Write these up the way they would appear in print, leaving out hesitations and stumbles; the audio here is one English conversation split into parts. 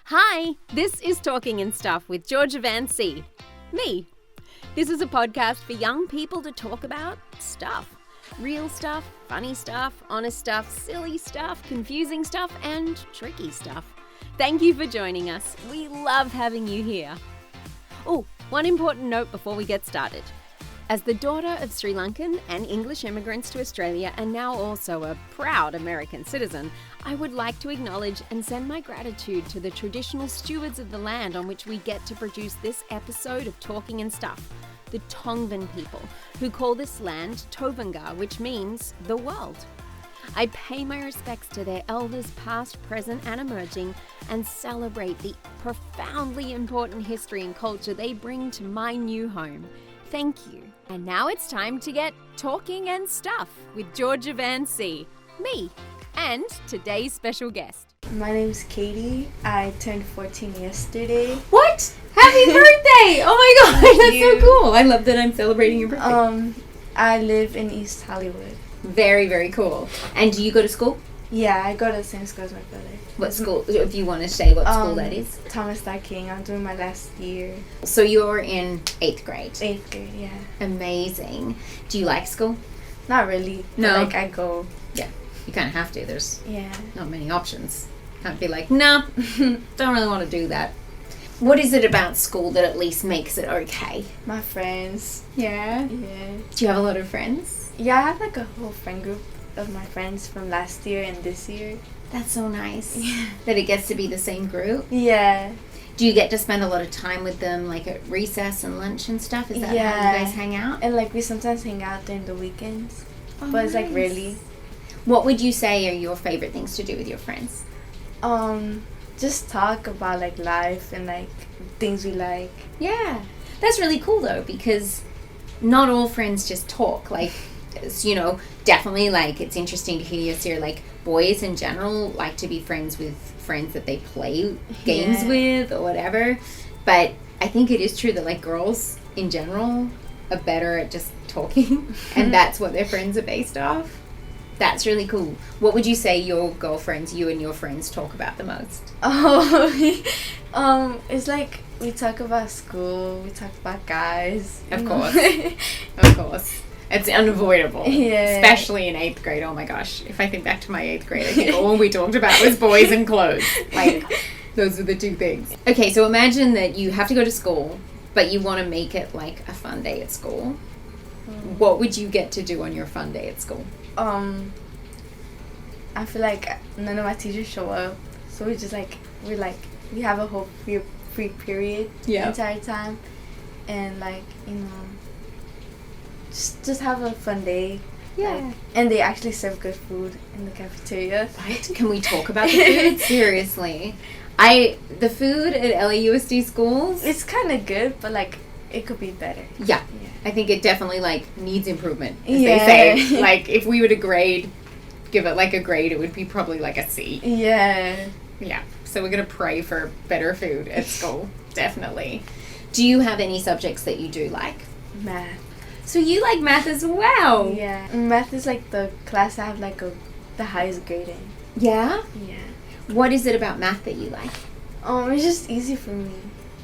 Hi, this is Talking and Stuff with Georgia Van C. Me. This is a podcast for young people to talk about stuff. Real stuff, funny stuff, honest stuff, silly stuff, confusing stuff, and tricky stuff. Thank you for joining us. We love having you here. Oh, one important note before we get started. As the daughter of Sri Lankan and English immigrants to Australia and now also a proud American citizen, I would like to acknowledge and send my gratitude to the traditional stewards of the land on which we get to produce this episode of Talking and Stuff, the Tongvan people, who call this land Tovanga, which means the world. I pay my respects to their elders past, present and emerging and celebrate the profoundly important history and culture they bring to my new home. Thank you. And now it's time to get Talking and Stuff with Georgia Van C, me, and today's special guest. My name's Keiry. I turned 14 yesterday. What? Happy birthday! Oh my god, that's so cool. I love that I'm celebrating your birthday. I live in East Hollywood. Very, very cool. And do you go to school? Yeah, I go to the same school as my brother. What school? If you want to say what school that is. Thomas Starr King. I'm doing my last year. So you're in 8th grade? 8th grade, yeah. Amazing. Do you like school? Not really. No. But, I go. Yeah, you kind of have to. There's Yeah. not many options. Can't be like, no, don't really want to do that. What is it about school that at least makes it okay? My friends. Yeah? Yeah. Do you have a lot of friends? Yeah, I have a whole friend group of my friends from last year and this year. That's so nice. Yeah. That it gets to be the same group. Yeah. Do you get to spend a lot of time with them, like at recess and lunch and stuff? Is that how you guys hang out? And we sometimes hang out during the weekends. Oh, but it's nice. really. What would you say are your favorite things to do with your friends? Just talk about life and things we like. Yeah. That's really cool though, because not all friends just talk. Definitely it's interesting to hear you say boys in general like to be friends with friends that they play games with or whatever. But I think it is true that girls in general are better at just talking and that's what their friends are based off. That's really cool. What would you say you and your friends talk about the most? It's we talk about school, we talk about guys. Of course. Of course. It's unavoidable. Yeah. Especially in 8th grade. Oh my gosh. If I think back to my 8th grade, I think all we talked about was boys and clothes. Those are the two things. Okay, so imagine that you have to go to school, but you want to make it a fun day at school. What would you get to do on your fun day at school? I feel none of my teachers show up, so we just we have a whole free period the entire time, and just have a fun day. Yeah. And they actually serve good food in the cafeteria. Right? Can we talk about the food? Seriously. The food at LAUSD schools, it's kind of good, but it could be better. Yeah. I think it definitely needs improvement, as they say. If we were to give it a grade, it would be probably a C. Yeah. Yeah. So we're going to pray for better food at school. Definitely. Do you have any subjects that you do like? Math. So you like math as well? Yeah. Math is the class I have the highest grade in. Yeah? Yeah. What is it about math that you like? It's just easy for me.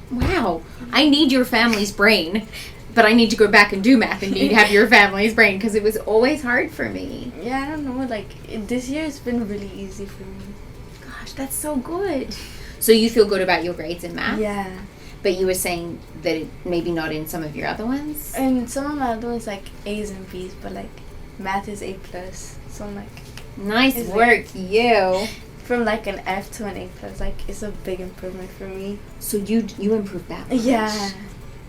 Wow. I need your family's brain. But I need to go back and do math and have your family's brain because it was always hard for me. Yeah, I don't know. This year it's been really easy for me. Gosh, that's so good. So you feel good about your grades in math? Yeah. But you were saying that maybe not in some of your other ones? And some of my other ones A's and B's, but math is A+. So I'm nice work, you. From an F to an A+, it's a big improvement for me. So you improved that much? Yeah.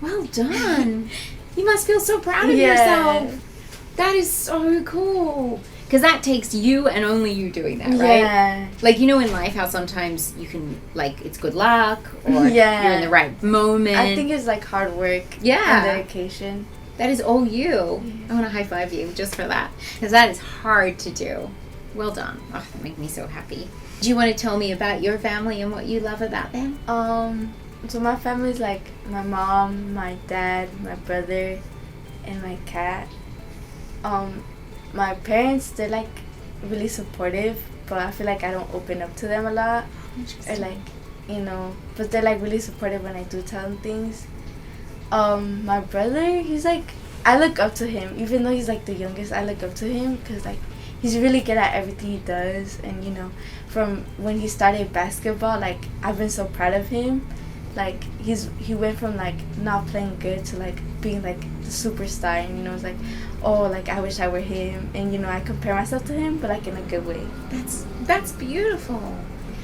Well done. You must feel so proud of yourself. That is so cool. Because that takes you and only you doing that, right? Yeah. In life how sometimes you can, it's good luck or you're in the right moment. I think it's hard work and dedication. That is all you. Yeah. I want to high five you just for that. Because that is hard to do. Well done. Oh, that made me so happy. Do you want to tell me about your family and what you love about them? So my family's my mom, my dad, my brother, and my cat. My parents, they're really supportive, but I feel I don't open up to them a lot. Or you know, but they're like really supportive when I do tell them things. My brother, he's like, I look up to him, even though he's like the youngest. I look up to him because like he's really good at everything he does, and you know, from when he started basketball, like I've been so proud of him. Like he went from like not playing good to like being like the superstar, and you know, it's like, oh, like I wish I were him, and you know, I compare myself to him, but like in a good way. That's beautiful.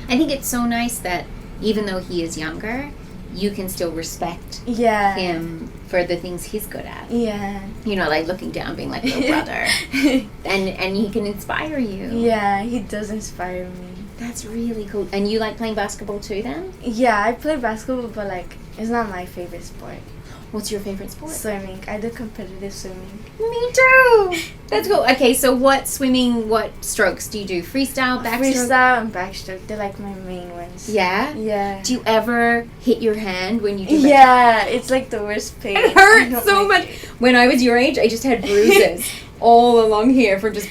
I think it's so nice that even though he is younger, you can still respect him for the things he's good at. Yeah. You know, like looking down, being like little brother, and he can inspire you. Yeah, he does inspire me. That's really cool. And you like playing basketball too, then? Yeah, I play basketball, but like it's not my favorite sport. What's your favorite sport? Swimming. I do competitive swimming. Me too. That's cool. Okay, so what strokes do you do? Freestyle, backstroke? Freestyle and backstroke. They're like my main ones. Yeah? Yeah. Do you ever hit your hand when you do that? Yeah, it's like the worst pain. It hurts so much. When I was your age, I just had bruises all along here from just...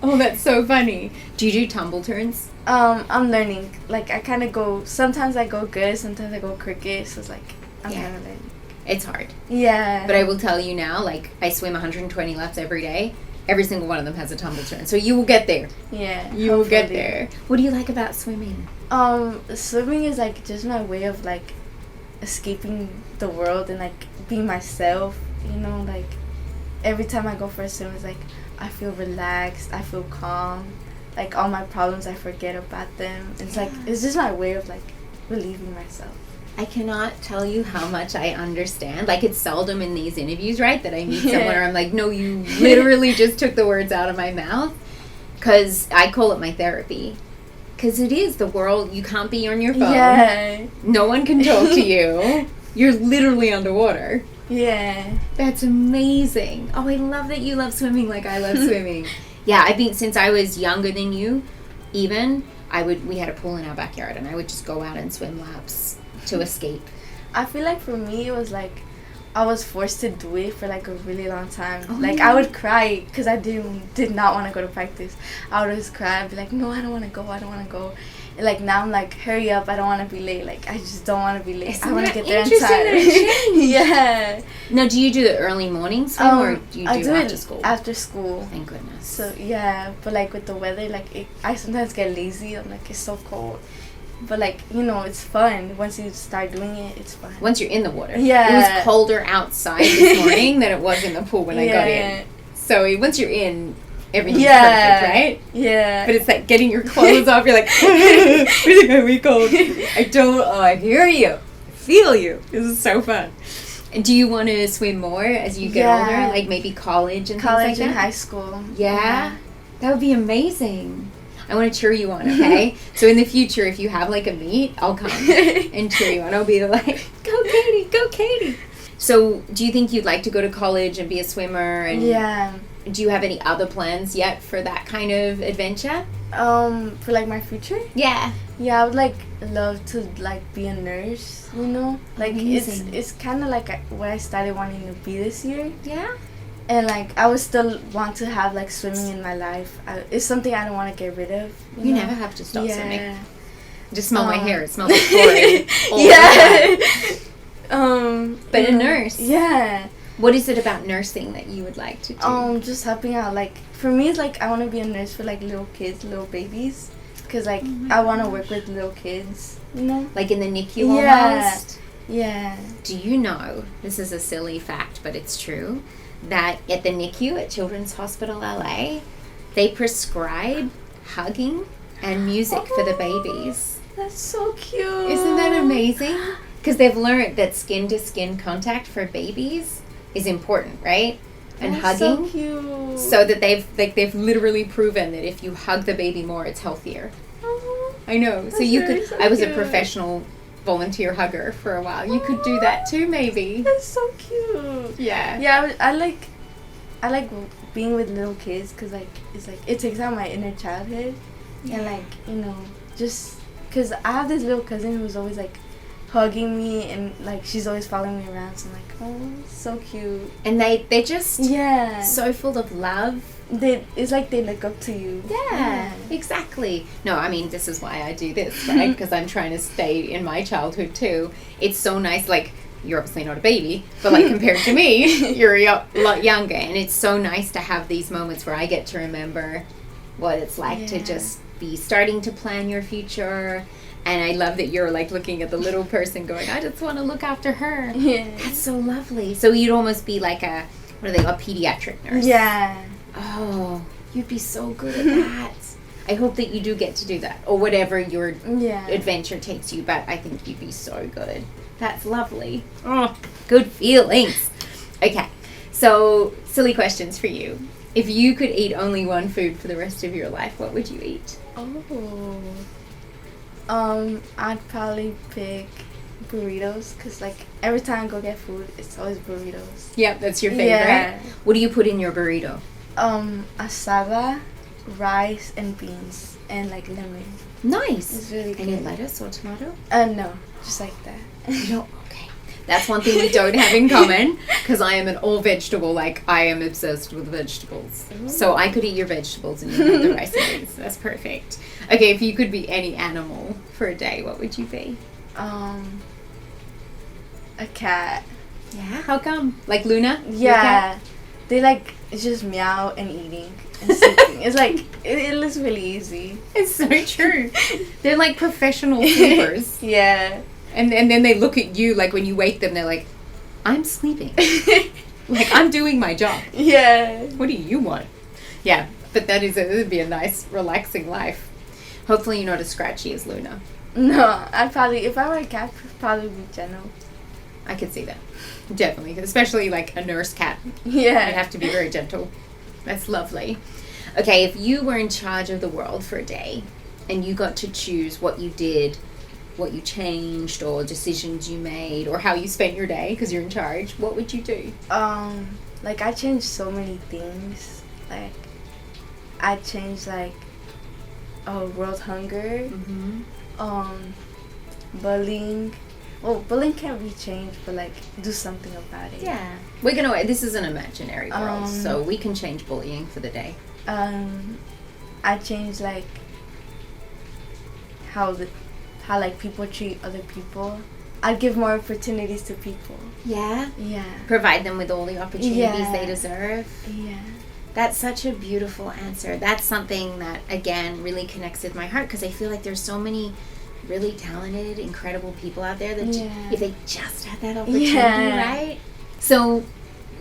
Oh, that's so funny. Do you do tumble turns? I'm learning. Like, I kind of go... Sometimes I go good, sometimes I go crooked. So it's like, I'm kind of learning. It's hard. Yeah. But I will tell you now, like, I swim 120 laps every day. Every single one of them has a tumble turn. So you will get there. Yeah. You will get there. What do you like about swimming? Swimming is, like, just my way of, like, escaping the world and, like, being myself. You know, like, every time I go for a swim, it's like, I feel relaxed. I feel calm. Like, all my problems, I forget about them. It's, like, it's just my way of, like, relieving myself. I cannot tell you how much I understand. Like, it's seldom in these interviews, right, that I meet someone where I'm like, no, you literally just took the words out of my mouth. Because I call it my therapy. Because it is the world. You can't be on your phone. Yeah. No one can talk to you. You're literally underwater. Yeah. That's amazing. Oh, I love that you love swimming like I love swimming. Yeah, I've been, since I was younger than you, even, we had a pool in our backyard, and I would just go out and swim laps to escape. I feel like for me it was like I was forced to do it for like a really long time. Like I would cry because I did not want to go to practice. I would always cry. I'd be like, no, I don't want to go. And like now I'm like, hurry up, I don't want to be late. Like I just don't want to be late. I want to get there on time. Yeah. Now, do you do the early morning swim or do you do after school? After school. Thank goodness. So yeah, but like with the weather, like I sometimes get lazy. I'm like, it's so cold. But, like, you know, it's fun. Once you start doing it, it's fun. Once you're in the water. Yeah. It was colder outside this morning than it was in the pool when I got in. So once you're in, everything's perfect, right? Yeah. But it's like getting your clothes off. You're like, really gonna be cold. I hear you. I feel you. This is so fun. And do you want to swim more as you get older? Like maybe college and things like that? College and high school. Yeah? That would be amazing. I want to cheer you on, okay? So in the future, if you have, like, a meet, I'll come and cheer you on. I'll be like, go, Katie, go, Katie. So do you think you'd like to go to college and be a swimmer? And do you have any other plans yet for that kind of adventure? For, like, my future? Yeah. Yeah, I would, like, love to, like, be a nurse, you know? Like, it's kind of like what I started wanting to be this year. Yeah? And, like, I would still want to have, like, swimming in my life. It's something I don't want to get rid of. You know? Never have to stop swimming. Just smell my hair. It smells like chlorine. But a nurse. Yeah. What is it about nursing that you would like to do? Just helping out. Like, for me, it's, like, I want to be a nurse for, like, little kids, little babies. Because, like, I want to work with little kids, you know? Like in the NICU almost? Yeah. Do you know, this is a silly fact, but it's true, that at the NICU at Children's Hospital LA, they prescribe hugging and music for the babies. That's so cute. Isn't that amazing? Because they've learned that skin-to-skin contact for babies is important, right? And that's hugging. So cute. So that they've literally proven that if you hug the baby more, it's healthier. I know. So you could. I was a professional volunteer hugger for a while. You could do that too, maybe. That's so cute. Yeah. Yeah, I like being with little kids because like it's like it takes out my inner childhood and like, you know, just because I have this little cousin who's always like hugging me and like she's always following me around, so I'm like, oh, so cute. And they're just so full of love it's like they look up to you. Yeah, exactly. No, I mean, this is why I do this, right? Because I'm trying to stay in my childhood too. It's so nice, like, you're obviously not a baby, but like compared to me, you're a lot younger, and it's so nice to have these moments where I get to remember what it's like to just be starting to plan your future. And I love that you're like looking at the little person going, I just want to look after her. Yeah. That's so lovely. So you'd almost be like a pediatric nurse. Yeah. Oh, you'd be so good at that. I hope that you do get to do that, or whatever your adventure takes you, but I think you'd be so good. That's lovely. Oh, good feelings. Okay, so silly questions for you. If you could eat only one food for the rest of your life, what would you eat? I'd probably pick burritos, because like every time I go get food, it's always burritos. Yep, that's your favorite. Yeah. What do you put in your burrito? Asada, rice, and beans, and like lemon. Nice. It's really good. Any lettuce or tomato? No, just like that. You don't? Okay. That's one thing we don't have in common, because I am an all vegetable, like I am obsessed with vegetables. Ooh. So I could eat your vegetables and you have the rice and beans. That's perfect. Okay, if you could be any animal for a day, what would you be? A cat. Yeah? How come? Like Luna? Yeah. They like, it's just meow and eating and sleeping. It's like, it looks really easy. It's so true. They're like professional sleepers. Yeah. And then they look at you, like when you wake them, they're like, I'm sleeping. Like, I'm doing my job. Yeah. What do you want? Yeah, but it would be a nice, relaxing life. Hopefully you're not as scratchy as Luna. No, if I were a cat, I'd probably be gentle. I could see that. Definitely. Especially like a nurse cat. Yeah. I'd have to be very gentle. That's lovely. Okay, if you were in charge of the world for a day and you got to choose what you did, what you changed, or decisions you made, or how you spent your day because you're in charge, what would you do? Like I changed so many things. Like I changed like world hunger, bullying. Well, bullying can't be changed, but like do something about it. Yeah, this is an imaginary world, so we can change bullying for the day. I changed like how like people treat other people. I'd give more opportunities to people. Yeah? Yeah. Provide them with all the opportunities they deserve. Yeah. That's such a beautiful answer. That's something that, again, really connects with my heart, because I feel like there's so many really talented, incredible people out there that if they just had that opportunity, right? So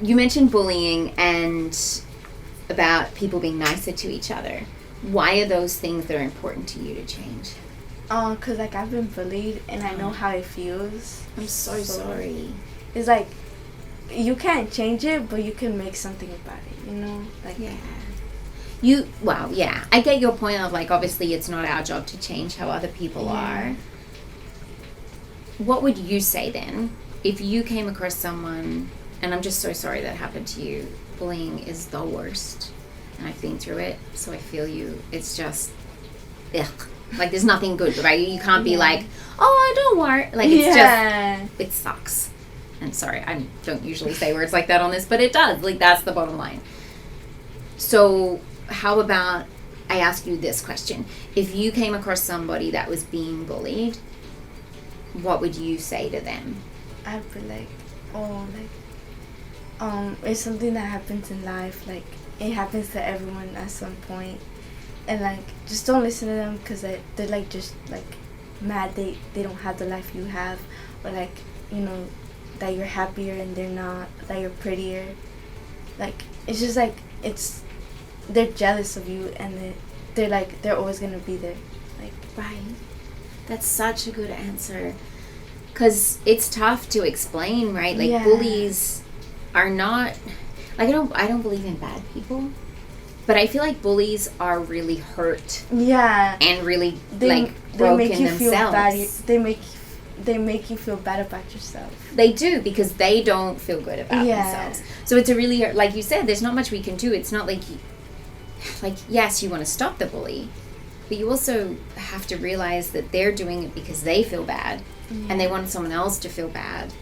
you mentioned bullying and about people being nicer to each other. Why are those things that are important to you to change? Cause like I've been bullied and I know how it feels. I'm so sorry. It's like you can't change it, but you can make something about it. You know, like I get your point of like obviously it's not our job to change how other people are. What would you say then if you came across someone, and I'm just so sorry that happened to you. Bullying is the worst, and I've been through it, so I feel you. It's just ugh. Like, there's nothing good, right? You can't be like, oh, don't worry. Like, it's just, it sucks. And sorry, I don't usually say words like that on this, but it does. Like, that's the bottom line. So, how about I ask you this question? If you came across somebody that was being bullied, what would you say to them? I'd be like, it's something that happens in life. Like, it happens to everyone at some point. And like, just don't listen to them, because they're like just like mad they don't have the life you have, or like, you know, that you're happier and they're not, that you're prettier. Like, it's just like they're jealous of you, and they're always gonna be there. Like, right. That's such a good answer, because it's tough to explain, right? Like bullies are not like I don't believe in bad people. But I feel like bullies are really hurt. Yeah. And really broken themselves. Feel bad. They make you feel bad about yourself. They do, because they don't feel good about themselves. So it's a really, like you said, there's not much we can do. It's not like yes, you want to stop the bully, but you also have to realize that they're doing it because they feel bad, and they want someone else to feel bad.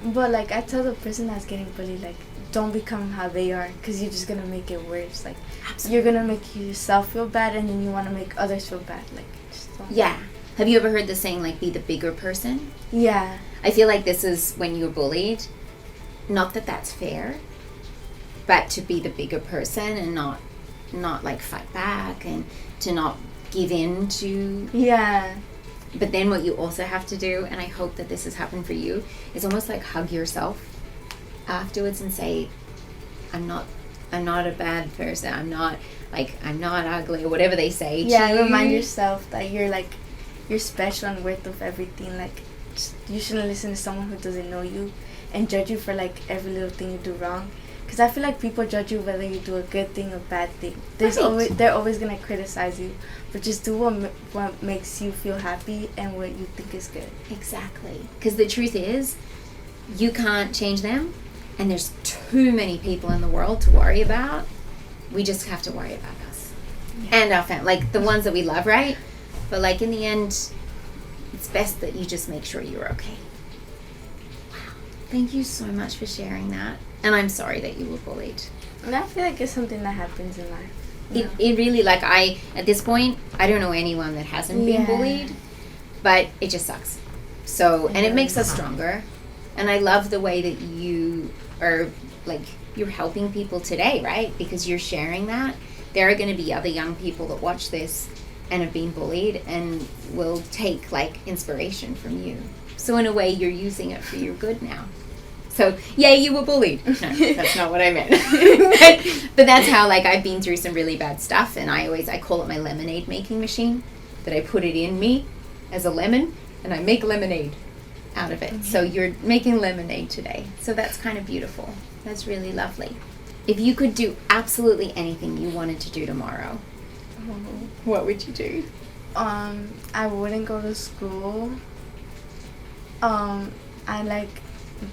But like, I tell the person that's getting bullied, like, don't become how they are, because you're just gonna make it worse. Like, Absolutely. you're gonna make yourself feel bad, and then you want to make others feel bad. Like, just don't. Yeah. Have you ever heard the saying, like, be the bigger person? Yeah. I feel like this is when you're bullied. Not that that's fair, but to be the bigger person and not like fight back and to not give in to. Yeah. But then what you also have to do, and I hope that this has happened for you, is almost like hug yourself afterwards and say, I'm not a bad person. I'm not ugly, or whatever they say. Yeah, to remind you. yourself that you're special and worth of everything. Like, you shouldn't listen to someone who doesn't know you and judge you for like every little thing you do wrong. Because I feel like people judge you whether you do a good thing or bad thing. They're always gonna criticize you, but just do what makes you feel happy and what you think is good. Exactly. Because the truth is, you can't change them, and there's too many people in the world to worry about. We just have to worry about us and our family, like the ones that we love, right? But like in the end, it's best that you just make sure you're okay. Wow. Thank you so much for sharing that. And I'm sorry that you were bullied. And I feel like it's something that happens in life. It really, like, at this point, I don't know anyone that hasn't been bullied, but it just sucks. So, and it makes us stronger. And I love the way that you are, like, you're helping people today, right? Because you're sharing that. There are going to be other young people that watch this and have been bullied and will take, like, inspiration from you. So in a way, you're using it for your good now. So, yeah, you were bullied. No, that's not what I meant. but that's how, like, I've been through some really bad stuff, and I call it my lemonade making machine, that I put it in me as a lemon, and I make lemonade out of it. Mm-hmm. So you're making lemonade today. So that's kind of beautiful. That's really lovely. If you could do absolutely anything you wanted to do tomorrow, what would you do? I wouldn't go to school. I like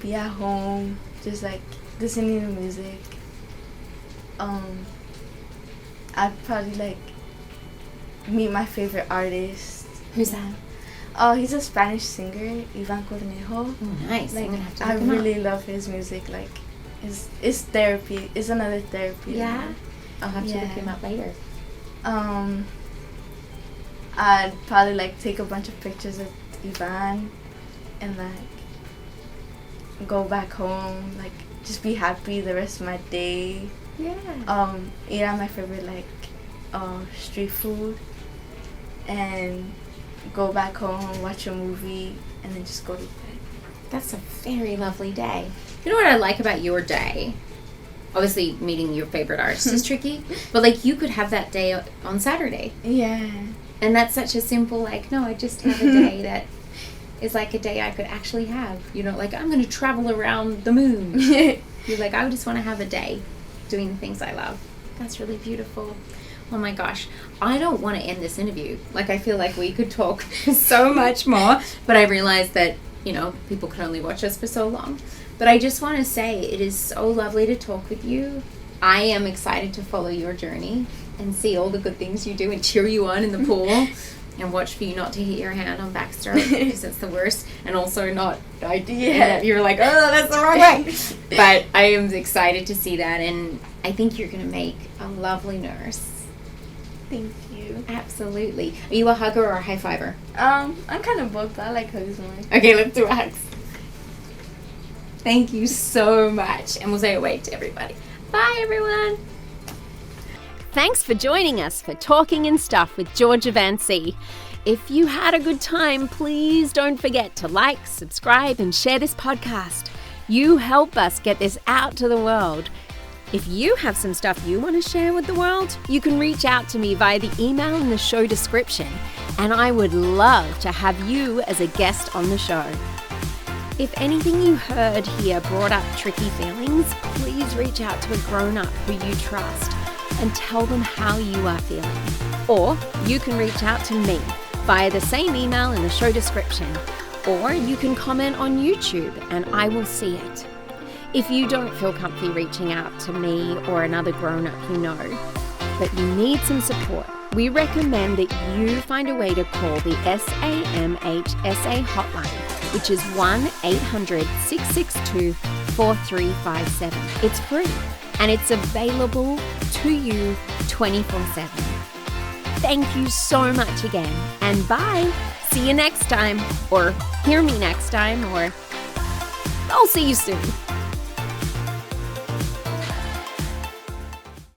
be at home, just like listening to music. I'd probably like meet my favorite artist. Who's that? Oh, he's a Spanish singer, Ivan Cornejo. Oh, nice. Like, I'm gonna have to I look him really up. love his music. Like, it's therapy. It's another therapy. Yeah? I'll have to look him up later. I'd probably like take a bunch of pictures of Ivan and like go back home, like just be happy the rest of my day. Yeah. Eat at my favorite like street food and go back home, watch a movie, and then just go to bed. That's a very lovely day. You know what I like about your day? Obviously, meeting your favorite artist is tricky, but like you could have that day on Saturday. Yeah. And that's such a simple, like, no, I just have a day that is like a day I could actually have. You know, like, I'm going to travel around the moon. You're like, I just want to have a day doing the things I love. That's really beautiful. Oh my gosh. I don't want to end this interview. Like, I feel like we could talk so much more, but I realize that, you know, people can only watch us for so long. But I just want to say it is so lovely to talk with you. I am excited to follow your journey and see all the good things you do and cheer you on in the pool and watch for you not to hit your hand on backstroke because it's the worst, and also not you're like, oh, that's the wrong way. But I am excited to see that, and I think you're going to make a lovely nurse. Thank you. Absolutely. Are you a hugger or a high fiver? I'm kind of both, but I like hugs more. Okay, let's do hugs. Thank you so much, and we'll say a wave to everybody. Bye, everyone. Thanks for joining us for Talking and Stuff with Georgia Van C. If you had a good time, please don't forget to like, subscribe, and share this podcast. You help us get this out to the world. If you have some stuff you want to share with the world, you can reach out to me via the email in the show description, and I would love to have you as a guest on the show. If anything you heard here brought up tricky feelings, please reach out to a grown-up who you trust and tell them how you are feeling. Or you can reach out to me via the same email in the show description. Or you can comment on YouTube and I will see it. If you don't feel comfy reaching out to me or another grown-up you know, but you need some support, we recommend that you find a way to call the SAMHSA hotline, which is 1-800-662-5787. 4357. It's free and it's available to you 24/7. Thank you so much again, and bye. See you next time, or hear me next time, or I'll see you soon.